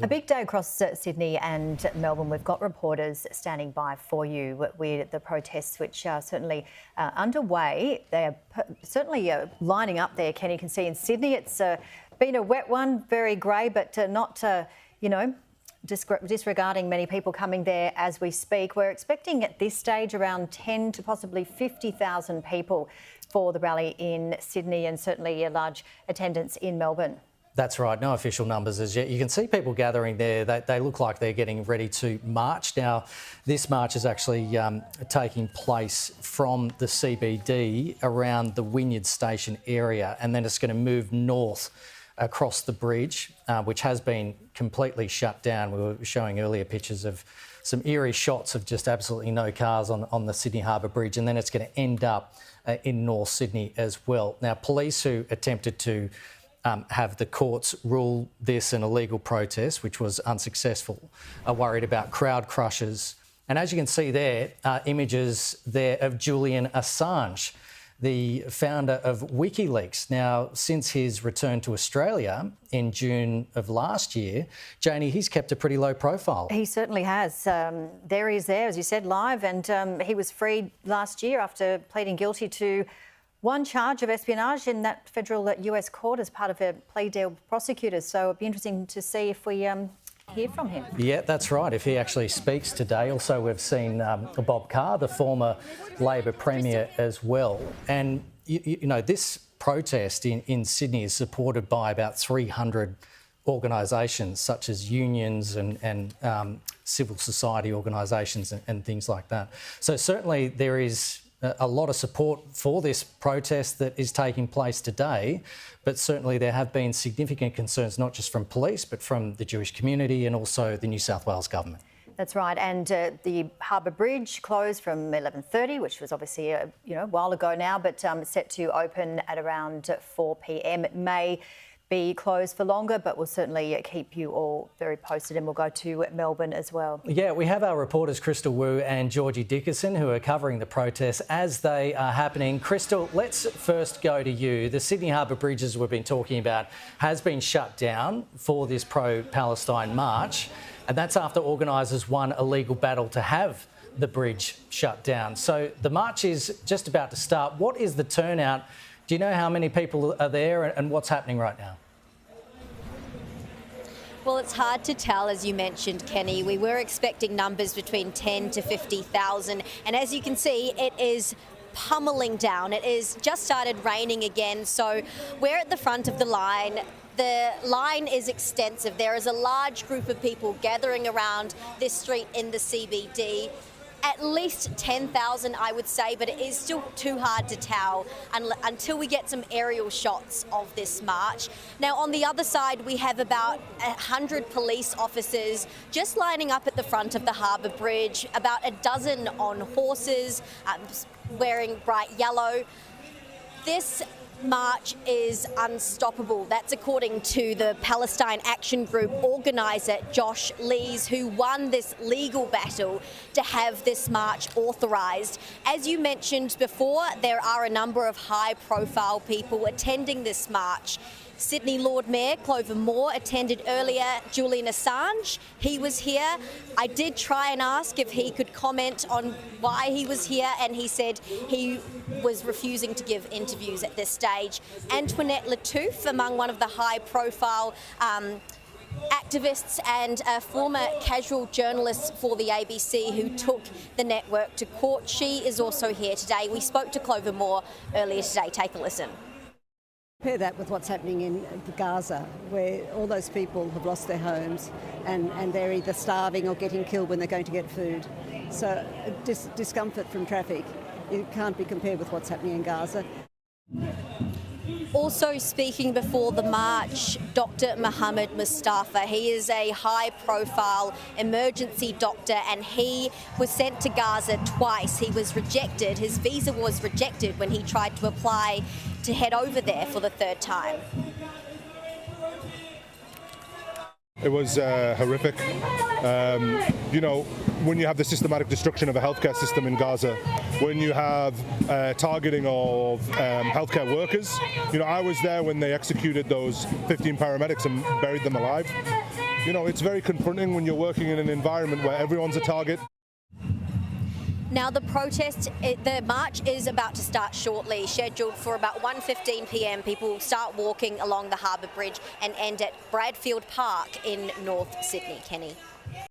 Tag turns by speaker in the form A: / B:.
A: A big day across Sydney and Melbourne. We've got reporters standing by for you with the protests, which are certainly underway. They're certainly lining up there, Kenny. You can see in Sydney it's been a wet one, very grey, but not, disregarding many people coming there as we speak. We're expecting at this stage around 10 to possibly 50,000 people for the rally in Sydney, and certainly a large attendance in Melbourne.
B: That's right, no official numbers as yet. You can see people gathering there. They look like they're getting ready to march. Now, this march is actually taking place from the CBD around the Wynyard Station area, and then it's going to move north across the bridge, which has been completely shut down. We were showing earlier pictures of some eerie shots of just absolutely no cars on the Sydney Harbour Bridge, and then it's going to end up in North Sydney as well. Now, police who attempted to have the courts rule this an illegal protest, which was unsuccessful, are worried about crowd crushes. And as you can see there, images there of Julian Assange, the founder of WikiLeaks. Now, since his return to Australia in June of last year, Janie, he's kept a pretty low profile.
A: He certainly has. There he is there, as you said, live, and he was freed last year after pleading guilty to one charge of espionage in that federal US court as part of a plea deal with prosecutors. So it'd be interesting to see if we hear from him.
B: Yeah, that's right, if he actually speaks today. Also, we've seen Bob Carr, the former Labor Premier, as well. And, you know, this protest in Sydney is supported by about 300 organisations, such as unions and civil society organisations and things like that. So certainly there is a lot of support for this protest that is taking place today, but certainly there have been significant concerns, not just from police, but from the Jewish community and also the New South Wales government.
A: That's right, and the Harbour Bridge closed from 11:30, which was obviously a while ago now, but set to open at around 4 p.m. It may be closed for longer, but we'll certainly keep you all very posted, and we'll go to Melbourne as well.
B: Yeah, we have our reporters Crystal Wu and Georgie Dickerson who are covering the protests as they are happening. Crystal, let's first go to you. The Sydney Harbour Bridge, as we've been talking about, has been shut down for this pro-Palestine march, and that's after organisers won a legal battle to have the bridge shut down. So the march is just about to start. What is the turnout? Do you know how many people are there and what's happening right now?
C: Well, it's hard to tell, as you mentioned, Kenny. We were expecting numbers between 10 to 50,000. And as you can see, it is pummeling down. It is just started raining again. So we're at the front of the line. The line is extensive. There is a large group of people gathering around this street in the CBD. At least 10,000, I would say, but it is still too hard to tell until we get some aerial shots of this march. Now, on the other side, we have about 100 police officers just lining up at the front of the Harbour Bridge, about a dozen on horses, wearing bright yellow. This march is unstoppable. That's according to the Palestine Action Group organiser Josh Lees, who won this legal battle to have this march authorised. As you mentioned before, there are a number of high-profile people attending this march. Sydney Lord Mayor Clover Moore attended earlier. Julian Assange, he was here. I did try and ask if he could comment on why he was here, and he said he was refusing to give interviews at this stage. Antoinette Lattouf, among one of the high-profile activists and a former casual journalist for the ABC who took the network to court. She is also here today. We spoke to Clover Moore earlier today. Take a listen.
D: Compare that with what's happening in Gaza, where all those people have lost their homes and they're either starving or getting killed when they're going to get food. So discomfort from traffic, it can't be compared with what's happening in Gaza.
C: Also speaking before the march, Dr. Mohammed Mustafa. He is a high-profile emergency doctor, and he was sent to Gaza twice. He was rejected. His visa was rejected when he tried to apply to head over there for the third time.
E: It was horrific. When you have the systematic destruction of a healthcare system in Gaza, when you have targeting of healthcare workers. I was there when they executed those 15 paramedics and buried them alive. you know, it's very confronting when you're working in an environment where everyone's a target.
C: Now the the march is about to start shortly, scheduled for about 1:15 p.m. People will start walking along the Harbour Bridge and end at Bradfield Park in North Sydney. Kenny.